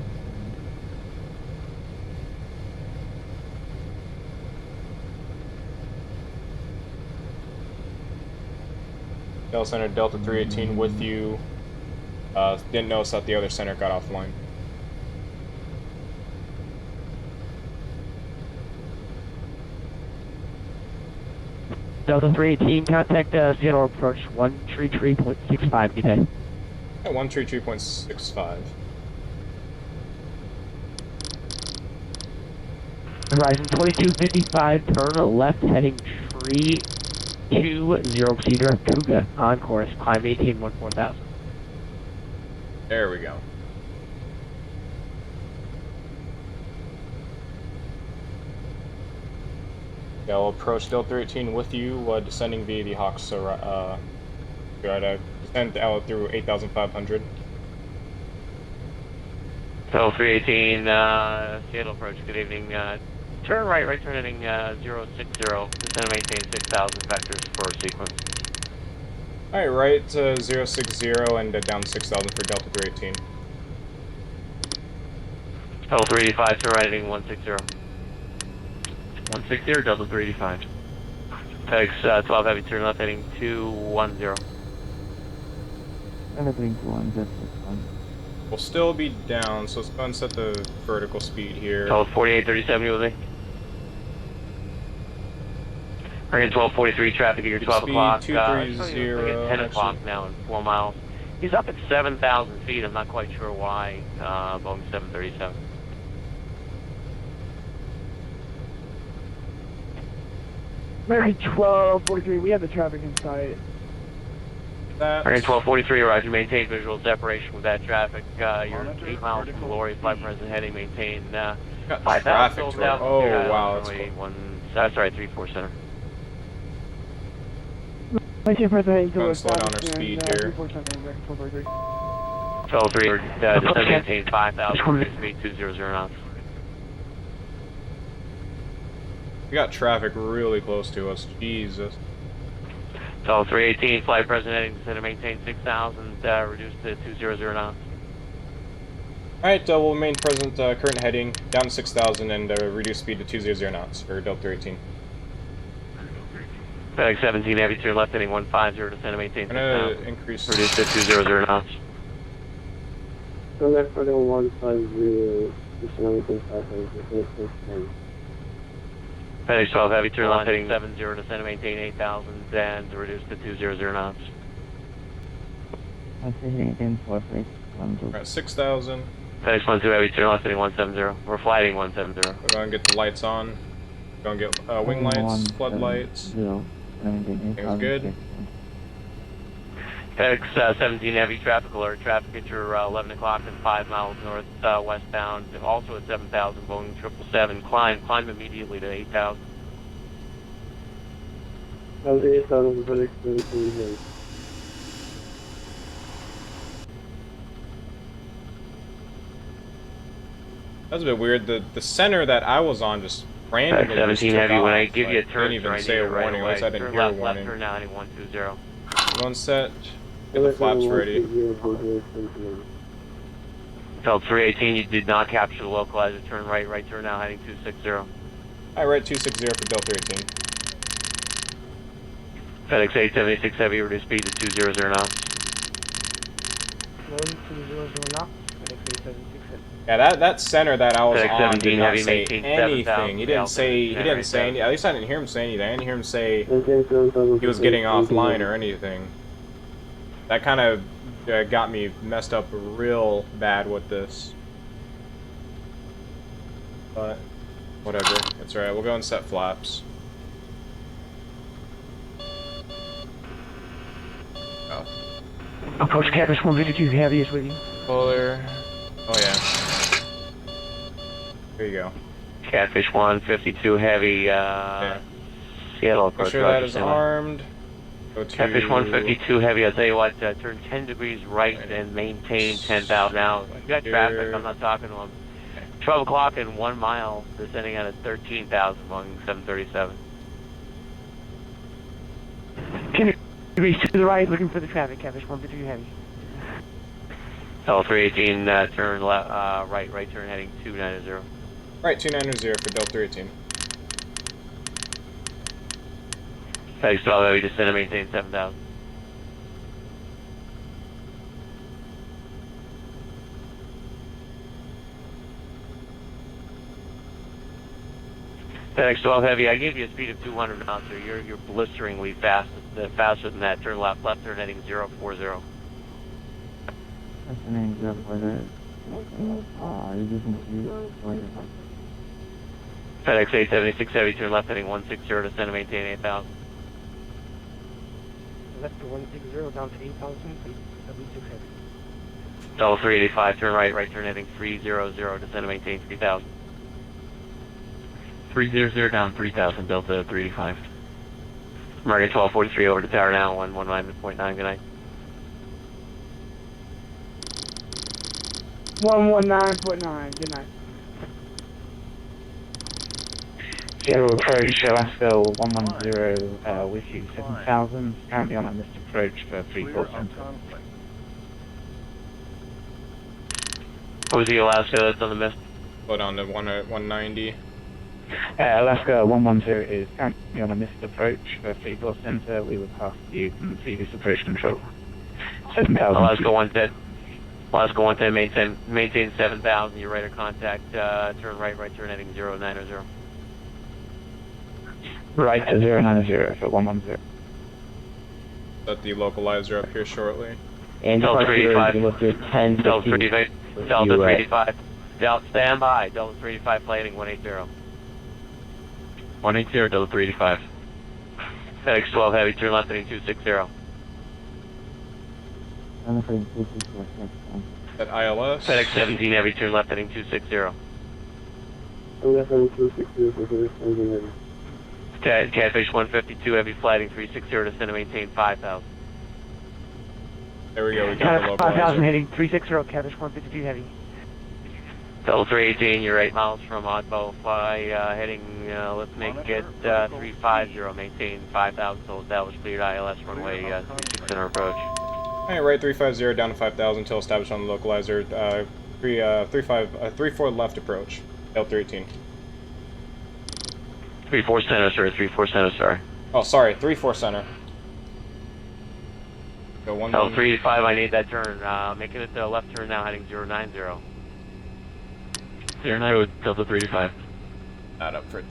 Delta Center, Delta 318 with you. Didn't notice that the other center got offline. Delta 318, contact Seattle approach 133.65 today. At 133.65. Horizon 2255, turn left heading 320 direct Kuga. On course, climb 1814,000. There we go. Yeah, we'll approach Delta 318 with you, descending via the Hawks, so descend out through 8,500. So 318, Seattle approach, good evening. Turn right turn heading 060, descend and maintain 6,000 vectors for sequence. Alright, right 060 and down 6,000 for Delta 318. Delta 385, turn right heading 160. 160 or Delta 385? FedEx 12 heavy, turn left heading 210. Anything to one, that's fine. We'll still be down, so let's go and set the vertical speed here. Delta 4837 with me. We're in 1243 traffic at your 12 Speed o'clock. 230, 10 o'clock now in 4 miles. He's up at 7,000 feet. I'm not quite sure why. Boeing 737. American 1243, we have the traffic in sight. That. We're in 1243, roger, maintain visual separation with that traffic. You're 8 miles from Glory, flight present heading, maintain Got 5,000 traffic souls to it. out. Oh, wow, that's cool. Sorry, 34 center. I see further heading Go and slow down our speed here. 12-3, descend maintain 5,000, speed 200 knots. We got traffic really close to us. Jesus. So 318, flight present heading, descend and maintain 6,000, reduced to 200 knots. Alright, we'll remain present, current heading, down to 6,000 and reduce speed to 200 knots for Delta 318. FedEx 17, heavy to your left heading 150, descend and maintain I'm gonna 6,000. increase. Reduced to 200 knots. So left heading 150, descend and maintain 5,000. FedEx 12, heavy to your left heading 70, descend and maintain 8,000, and reduced to 200 knots. We're at 6,000. FedEx 12 Heavy, turn left heading 170. We're flighting 170. We're going to get the lights on. We're going to get wing lights, floodlights. Everything's good. FedEx 17 Heavy, traffic alert. Traffic at your 11 o'clock and 5 miles north westbound. Also at 7,000, Boeing 777. Climb immediately to 8,000. How's 8,000 for FedEx 17 here? That's a bit weird. The center that I was on just randomly FedEx just 17 took Heavy, off. when I give you a Like, turn, didn't even I say need a it right warning. At away. least I didn't Turn hear a left, warning. turn now heading 120. One set. Get the flaps ready. Felt 318, you did not capture the localizer. Turn right turn now heading 260. Alright, right 260 for Delta 18. FedEx 876 Heavy, reduce speed to 200 knots. Yeah, that center that I was FedEx on 17 did not Heavy, say maintain anything. 7,000. He didn't say anything. At least I didn't hear him say anything. I didn't hear him say he was getting offline or anything. That kind of got me messed up real bad with this. But whatever, it's alright. We'll go and set flaps. Oh. Approach Catfish 152 Heavy is with you. Fuller. Oh yeah. There you go. Catfish 152 Heavy, Seattle approach. Make sure that is armed. Go to Catfish 152 Heavy, I'll tell you what, turn 10 degrees right and maintain 10,000. Now, you got traffic, I'm not talking to them. 12 o'clock and 1 mile, descending out at 13,000, Boeing 737. 10 degrees to the right, looking for the traffic, Catfish 152 Heavy. L318, turn left, right turn heading 290. Right, 290 for Delta 18. FedEx 12 Heavy, descend and maintain 7,000. FedEx 12 Heavy, I gave you a speed of 200 knots, so you're blisteringly fast, faster than that. Turn left turn heading 040. FedEx 876 Heavy, turn left heading 160, descend and maintain 8,000. Left to 160, down to 8,000, 76 Heavy. Double 385, turn right turn heading 300, descend and maintain 3,000. 300 down 3,000, Delta 385. Market 1243 over to tower now, 119.9, good night. 119.9, good night. Seattle approach, Alaska 110, with you 7,000, currently on a missed approach for 34 center. What was the Alaska that's on the mist? Put on the 190. Alaska 110 is currently on a missed approach for 34 center. We would pass you from the previous approach control. 7,000. Alaska 110. Alaska 110, maintain 7,000. Your radar contact. Turn right turn heading 090. Right to 090 for 110. Set the localizer up here shortly. And Delta 385. 10 Delta 385. Delta 385. Delta stand by. Delta 385 flighting 180. 180, Delta 385. FedEx 12 Heavy, turn left heading 260. At ILS. FedEx 17 Heavy, turn left heading 260. I'm left on 260 for FedEx 17 Heavy. Catfish 152 Heavy, flighting 360, descend and maintain 5,000. There we go, we got the localizer. 5,000 heading 360, Catfish 152 Heavy. Delta 318, you're 8 miles from Oddbow. Fly heading, let's make it 350, maintain 5,000 till established cleared ILS runway 36 center approach. Alright, right 350 down to 5,000 till established on the localizer. 34 left approach. Delta 18. 34 center, sir. 34 center, sorry. Oh, sorry, 34 center. Go 1. Delta 385, I need that turn. Making it the left turn now, heading 090. 090 with Delta 385. Not up for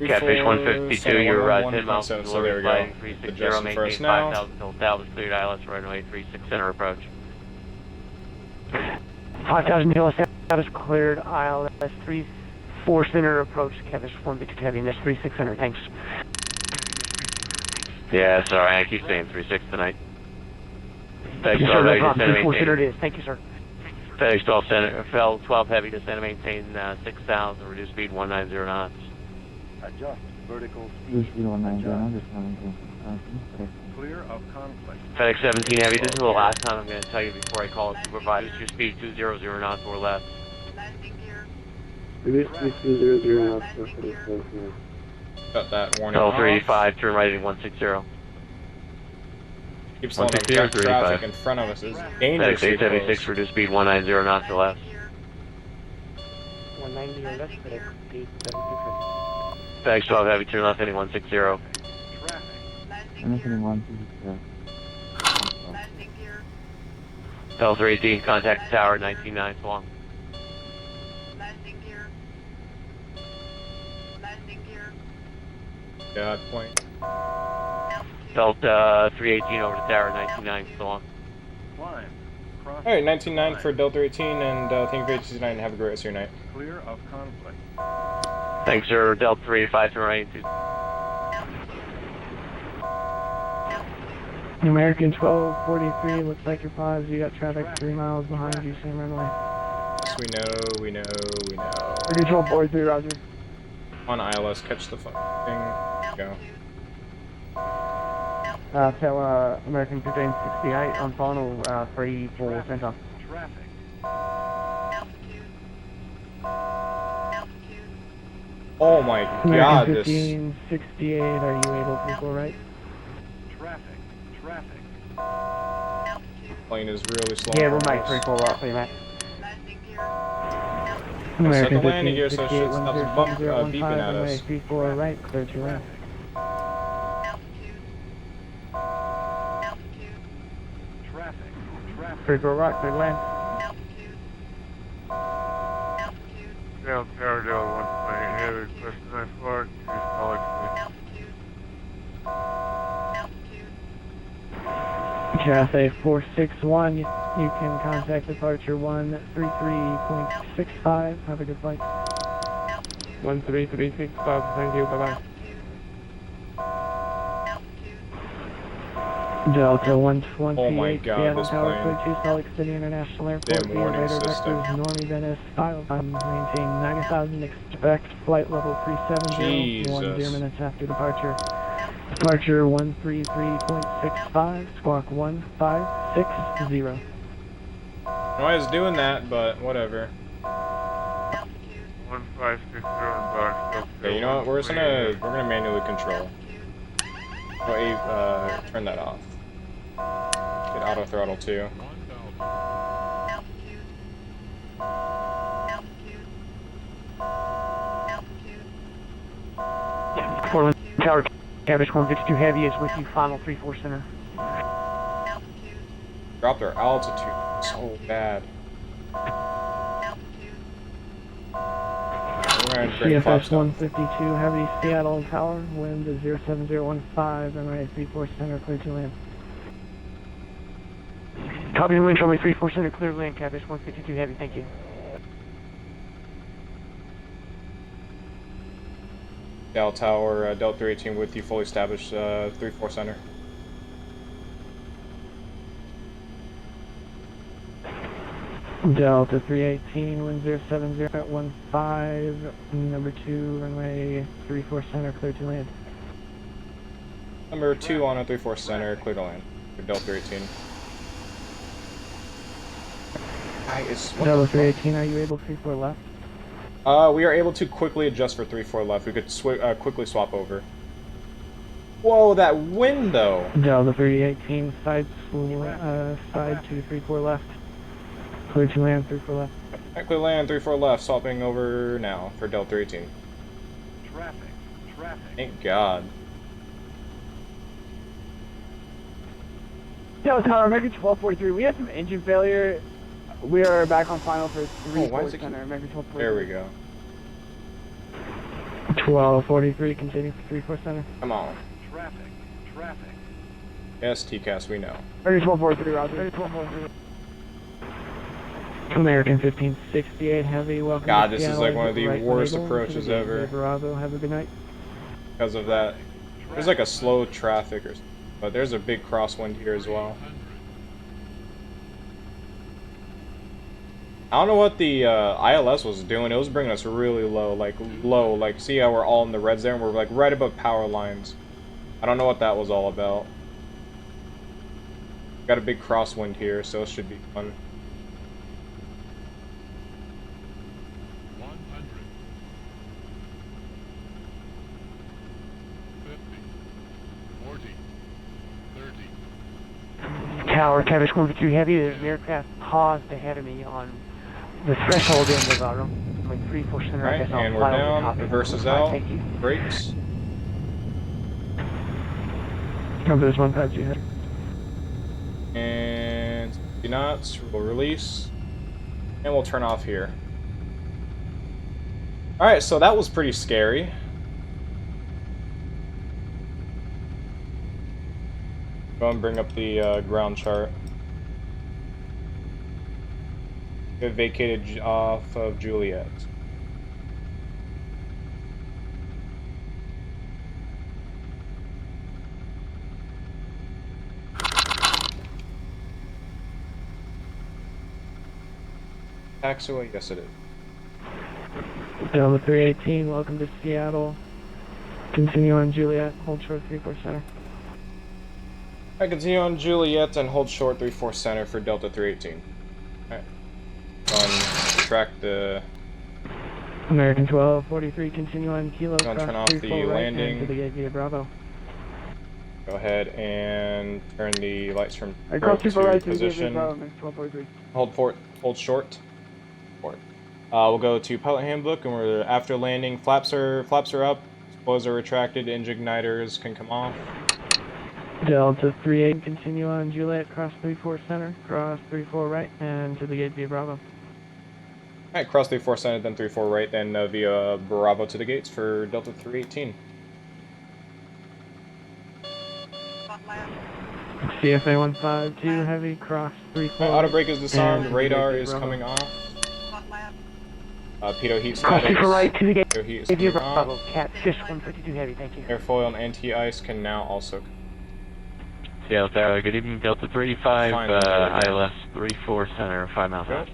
Catfish 152, you're 10 miles from 1.7, so there we delivery go. flight 360, Adjusting for us maintain now. 5,000 till Dallas cleared ILS runway 36 center approach. 5,000 Hill status cleared, ILS 34 center approach, Catfish 152 heavy, and that's 36 center, thanks. Yeah, sorry, I keep saying 36 tonight. FedEx Yes, 12 sir, no heavy, problem, descend 34 center and it is, thank you, sir. maintain. FedEx 12 heavy, descend and maintain 6,000, reduce speed 190 knots. Adjust vertical Reduce speed. speed 190, I'm Adjust. just running Clear of conflict. FedEx 17 heavy, this is the last time I'm going to tell you before I call it supervise. Reduce your speed 200 knots or less. Reduce speed 200 knots for FedEx 17. Got that warning. L off. 385, turn right at 160. Keep slowing down. Traffic in front of us is FedEx dangerously 876, close. reduce speed 190 knots or less. 190 or less, FedEx 876. FedEx 12 heavy, turn left heading 160. Traffic. Anything one, L 318, contact the tower at 19.9, so long. God, point. Delta 318 over the tower at 19.9, so long. Climb. Cross. Alright, 19.9 for Delta 18, and thank you for 89. Have a great rest of your night. Clear of conflict. Thanks, sir. Delta 385, turn right into. American 1243, looks like you're paused, you got traffic 3 miles behind you, same runway. Yes, we know. Control board 3, roger. On ILS, catch the fucking thing. Go. Tell American 1568 on final, 3 for center. Traffic. Oh my god, American this 1568, are you able to go right? Traffic. Traffic. plane is really slow. Yeah, we'll make 3 4 right for you, Matt. Set American the landing gear so it 1568, should stop the bump, beeping at runway us. 34 right, clear to land. Traffic. Traffic. 34 right, clear to land. Down Tower, Delta 128 heavy, request 94, use Alex. Cathay 461, you can contact departure 133.65. Have a good flight. 13365, thank you, bye-bye. Delta 128, Oh my God, Seattle this Tower plane. 2, Salt Lake City International Airport. Damn warning Radar system. vectors Normie Venice, style time, maintain 90,000, expect flight level 370, 10 Jesus. minutes after departure. Departure 133.65, squawk 1560. I know I was doing that, but whatever. 1560 box. Okay, you know what? We're gonna manually control. Oh, turn that off. Get auto throttle too. Portland Tower, Cabbage 152 Heavy is with you, final 3-4 center. Drop their altitude so bad. CFS 152 Heavy, Seattle Tower, wind is 07015, runway 34 center, clear to land. Copy the wind, runway 34 center, clear to land, Cabbage 152 Heavy, thank you. Dal Tower, Delta 318 with you, fully established, 3-4 center. Delta 318, wind 070.15, number 2, runway 34 center, clear to land. Number 2 on a 3-4 center, clear to land for Delta 318. Delta 318, are you able to 34 left? We are able to quickly adjust for 3-4 left. We could quickly swap over. Whoa, that wind though! Delta 318, side 234 left. Clear to land, 34 left. Alright, clear land, 3-4 left, swapping over now for Delta 318. Traffic. Traffic. Thank God. Delta Tower, American 1243, we had some engine failure. We are back on final for 3-4 why is it center, American 1243. There we go. 1243, continue for 34 center. Come on. Traffic. Traffic. Yes, TCAS, we know. 3243, Roger. 3243. American 1568 Heavy, welcome God, to this is Seattle. like one of the Right worst label, approaches to the ever. Bravo, have a good night. Because of that. There's like a slow traffic or something, but there's a big crosswind here as well. I don't know what the ILS was doing. It was bringing us really low. Like, see how we're all in the reds there, and we're like right above power lines. I don't know what that was all about. Got a big crosswind here, so it should be fun. 100. 50. 40. 30. Tower, Cabbage 152 Heavy, there's an aircraft paused ahead of me on the threshold end of our runway 34 center. Right, I guess I'll and we're fly over down, top of it. reverse is Fine, out, Thank you. brakes, Number this 152 header. and 60 knots, we'll release, and we'll turn off here. Alright, so that was pretty scary. Go and bring up the ground chart. It vacated off of Juliet. Taxiway, yes it is. Delta 318, welcome to Seattle. Continue on Juliet, hold short 34 center. Alright, continue on Juliet and hold short 34 center for Delta 318. Alright. Track the... American 1243, continue on Kilo, Go and turn off cross the 34 right landing. and to the gate via Bravo. Go ahead and turn the lights from I cross to 34 right to the gate via position. Bravo, American 1243. Hold short. Port. We'll go to pilot handbook, and we're after landing. Flaps are up. Spoilers are retracted. Engine igniters can come off. Delta 38, continue on Juliet, cross 34 center, cross 34 right, and to the gate via Bravo. Alright, cross 34 center, then 34 right, then via Bravo to the gates for Delta 318. CFA 152 heavy, cross 34. Auto brake is disarmed. and Radar to the gate is via coming Bravo. off. Pitot heat Cross statics. 34 right to the gate Pitot heat is via coming Bravo. off. Catfish 152 heavy, thank you. Airfoil and anti-ice can now also. Seattle Tower, good evening, Delta 385, Finally. ILS 34 center, 5 miles out.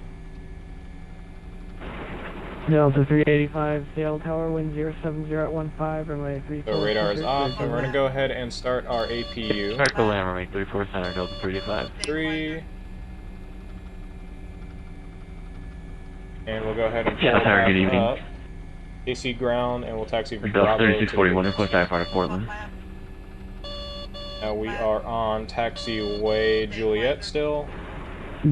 Delta 385, Seattle Tower, wind 070 at 15, runway 34. So radar is off, and we're going to go ahead and start our APU. Start the land runway 34 center, Delta 385. 3. And we'll go ahead and Seattle Tower, good that evening. up. AC ground, and we'll taxi Delta Bravo to 3641, the- request IFR to Portland. Now we are on taxiway Juliet still.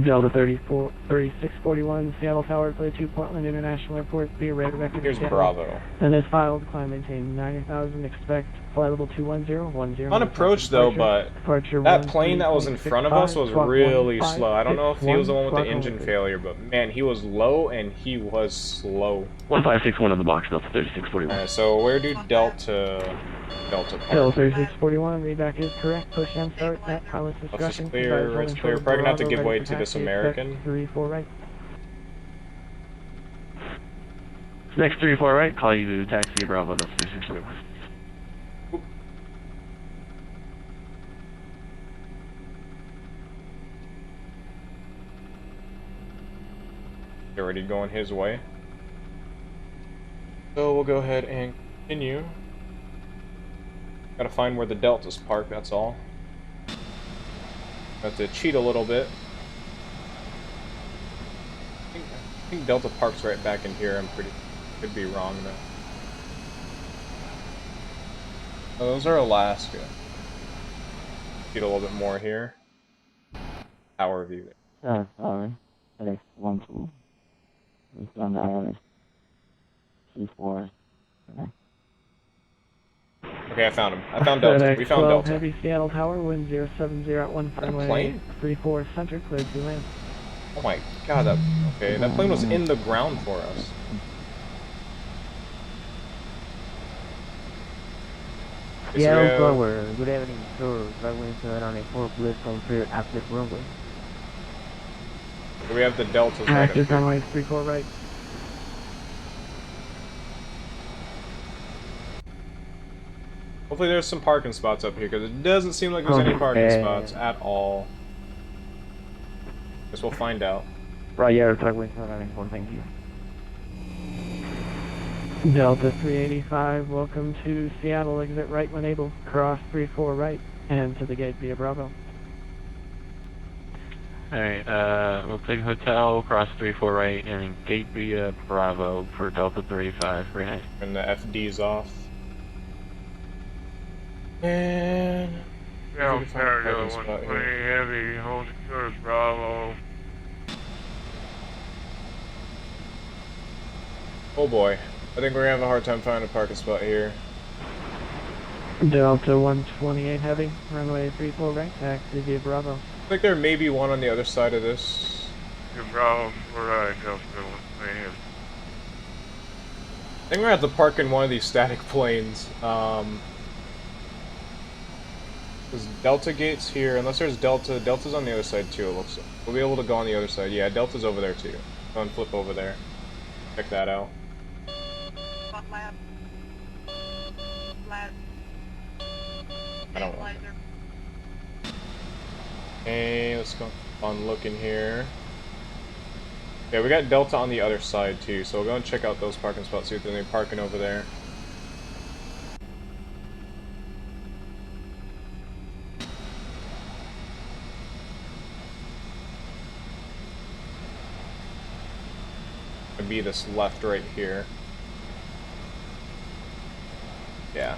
Delta 3641, Seattle Tower, clear to Portland International Airport, via red record. Here's Bravo. And as filed, climb maintain 90,000, expect flight level 21010. On approach though, but Departure that plane that was in front of us was really slow. I don't know if he was the one with the engine failure. failure, but man, he was low and he was slow. 1561 on the box, Delta 3641. Alright, so where do Delta Delta park? 3641, readback is correct, push and start at pilot's Let's discretion. just clear, it's clear. Probably gonna have to give way to this American. 34 right. Next 34 right, call you taxi Bravo, Delta 3641. They're already going his way. So we'll go ahead and continue. Gotta find where the Delta's parked, that's all. Have to cheat a little bit. I think Delta parks right back in here. Could be wrong though. Oh, those are Alaska. Cheat a little bit more here. Tower view there. Sorry. FedEx 12. It's on the ILS. C4. Okay, I found him. I found Delta. We found 12 Delta. Heavy Seattle Tower, wind 070 at 15, runway plane? 34 center, cleared to land. Oh my god, that plane was in the ground for us. Okay, so Yeah, we I'm have, forward. Good evening, sir. Traveling 794, please from clear active runway. so we have the deltas right up Active here. runway 34 right. Hopefully there's some parking spots up here, because it doesn't seem like there's any parking spots at all. Guess we'll find out. Right, yeah, traveling 794, thank you. Delta 385, welcome to Seattle, exit right when able, cross 34 right, and to the gate via Bravo. Alright, we'll take hotel, cross 34 right, and gate via Bravo for Delta 35, right? And the FD's off. And... Yeah, we can find a parking Delta spot 120 here. heavy, hold course Bravo. Oh boy. I think we're gonna have a hard time finding a parking spot here. Delta 128 heavy, runway 34 right, taxi via Bravo. I think there may be one on the other side of this. Good Bravo, right, Delta 120 heavy. I think we're gonna have to park in one of these static planes. There's Delta gates here, unless there's Delta's on the other side too, it looks like. We'll be able to go on the other side. Yeah, Delta's over there too. Go and flip over there. Check that out. Lab. Lab. I don't know. Hey, let's go on looking here. Yeah, we got Delta on the other side too, so we'll go and check out those parking spots, see if there's any parking over there. It'd be this left right here. Yeah.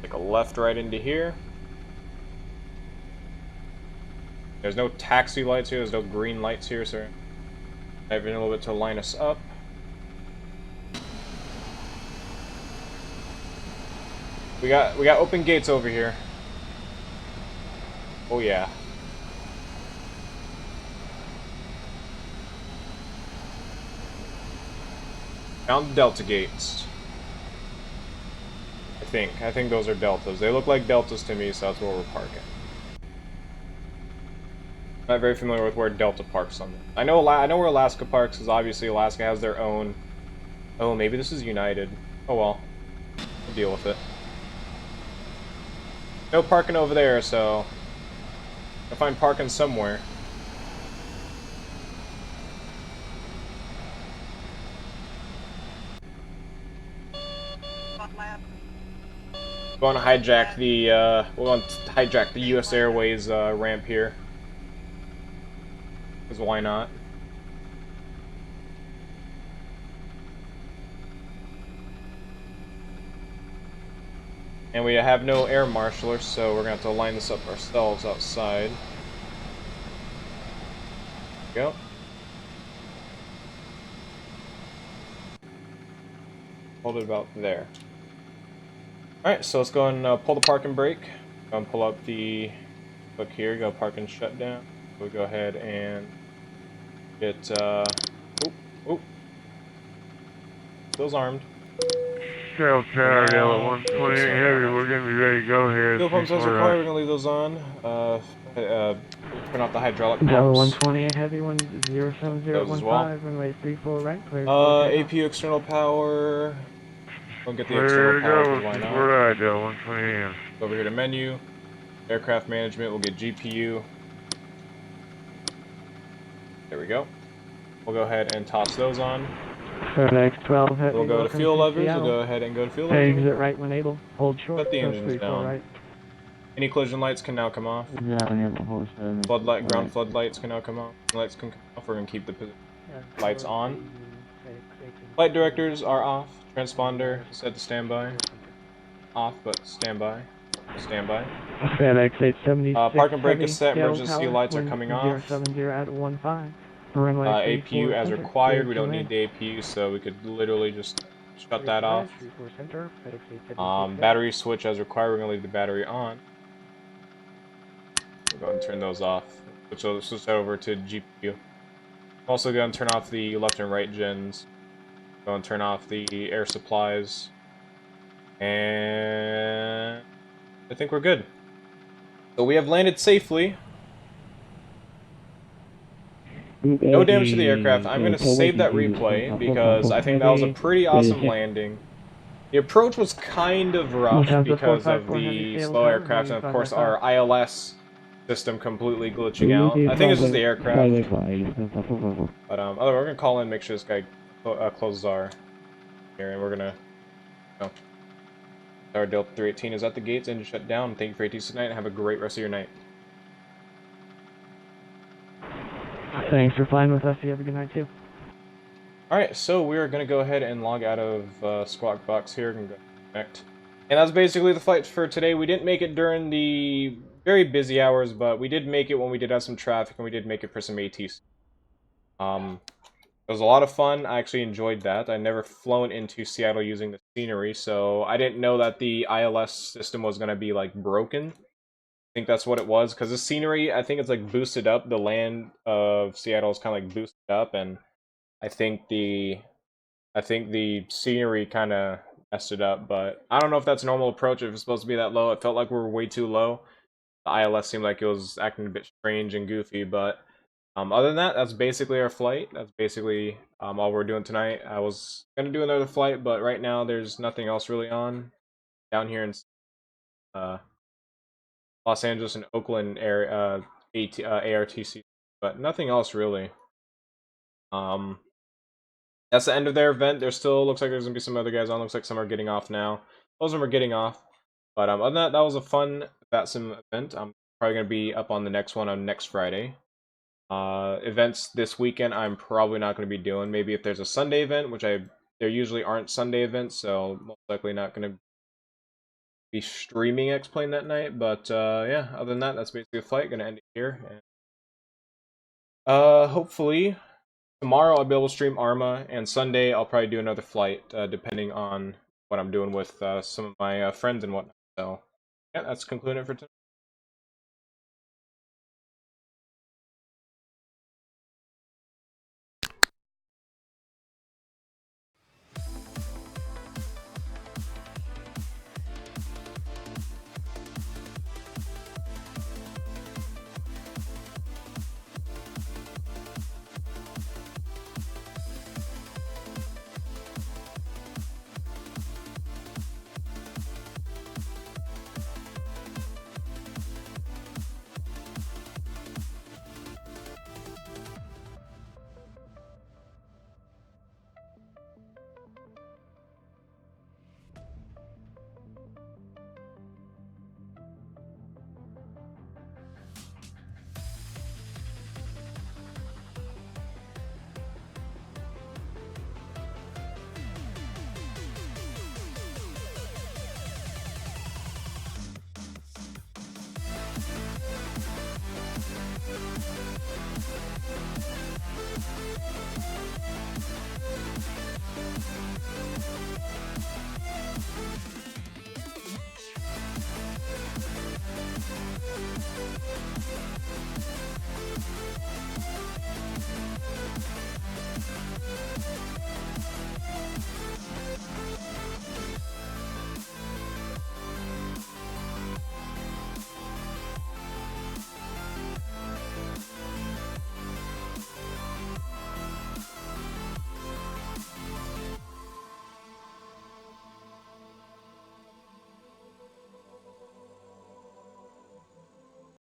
Take a left right into here. There's no taxi lights here, there's no green lights here, so I've been a little bit to line us up. We got open gates over here. Oh yeah. Found the Delta gates. I think those are Deltas. They look like Deltas to me, so that's where we're parking. Not very familiar with where Delta parks on them. I know where Alaska parks, because obviously Alaska has their own. Oh, maybe this is United. Oh well, we'll deal with it. No parking over there, so I'll find parking somewhere. We're going to hijack the US Airways ramp here. Because why not? And we have no air marshaller, so we're going to have to line this up ourselves outside. There we go. Hold it about there. Alright, so let's go and pull the parking brake. Go and pull up the hook here, go parking shutdown. We'll go ahead and get, Feels armed. Delta Delta 128 heavy, we're gonna be ready to go here. Fuel pumps as required, we're gonna leave those on. Turn off the hydraulic pumps. Delta 128 heavy, 10715, well. runway 34 right, clear. APU external power. We'll get the external power, because why not? Right, Delta 128. Over here to menu. Aircraft management, we'll get GPU. There we go. We'll go ahead and toss those on. FedEx 12 heavy. We'll go to fuel levers. We'll go ahead and go to fuel levers. Exit right when able. Hold short. Put the engines down. Right. Any collision lights can now come off. Floodlight, ground floodlights can now come off. Lights can come off. We're gonna keep the lights on. Flight directors are off. Transponder set to standby. Off, but standby. Standby. FedEx 876. Parking brake is set. Emergency lights are coming off. 070 at 15. APU as required. We don't need the APU, so we could literally just shut that off. Battery switch as required. We're gonna leave the battery on. We'll go ahead and turn those off. Switch over to GPU. Also going to turn off the left and right gens. Going to turn off the air supplies. And I think we're good. So we have landed safely. No damage to the aircraft. I'm going to save that replay because I think that was a pretty awesome landing. The approach was kind of rough because of the slow aircraft and of course our ILS system completely glitching out. I think it's just the aircraft. But we're going to call in, make sure this guy closes our here, and we're going to... Oh. Our Delta 318 is at the gates and shut down. Thank you for ATC tonight and have a great rest of your night. Thanks for flying with us. You have a good night too. Alright, so we're going to go ahead and log out of Squawk Box here and go connect. And that's basically the flight for today. We didn't make it during the very busy hours, but we did make it when we did have some traffic, and we did make it for some ATC. It was a lot of fun. I actually enjoyed that. I'd never flown into Seattle using the scenery, so I didn't know that the ILS system was going to be, like, broken. I think that's what it was, because the scenery, I think it's, like, boosted up. The land of Seattle is kind of, like, boosted up, and I think the scenery kind of messed it up, but I don't know if that's a normal approach, if it's supposed to be that low. It felt like we were way too low. The ILS seemed like it was acting a bit strange and goofy, but other than that, that's basically our flight. That's basically all we're doing tonight. I was going to do another flight, but right now there's nothing else really on down here in Los Angeles and Oakland area, ARTC, but nothing else really. That's the end of their event. There still looks like there's going to be some other guys on. Looks like some are getting off now. Most of them are getting off. But other than that, that was a fun Vatsim event. I'm probably going to be up on the next one on next Friday. Events this weekend I'm probably not going to be doing. Maybe if there's a Sunday event, which there usually aren't Sunday events, so most likely not going to be streaming X-Plane that night. But yeah, other than that, that's basically the flight. Going to end it here. And, hopefully tomorrow I'll be able to stream Arma, and Sunday I'll probably do another flight, depending on what I'm doing with some of my friends and whatnot. So yeah, that's concluding it for tonight.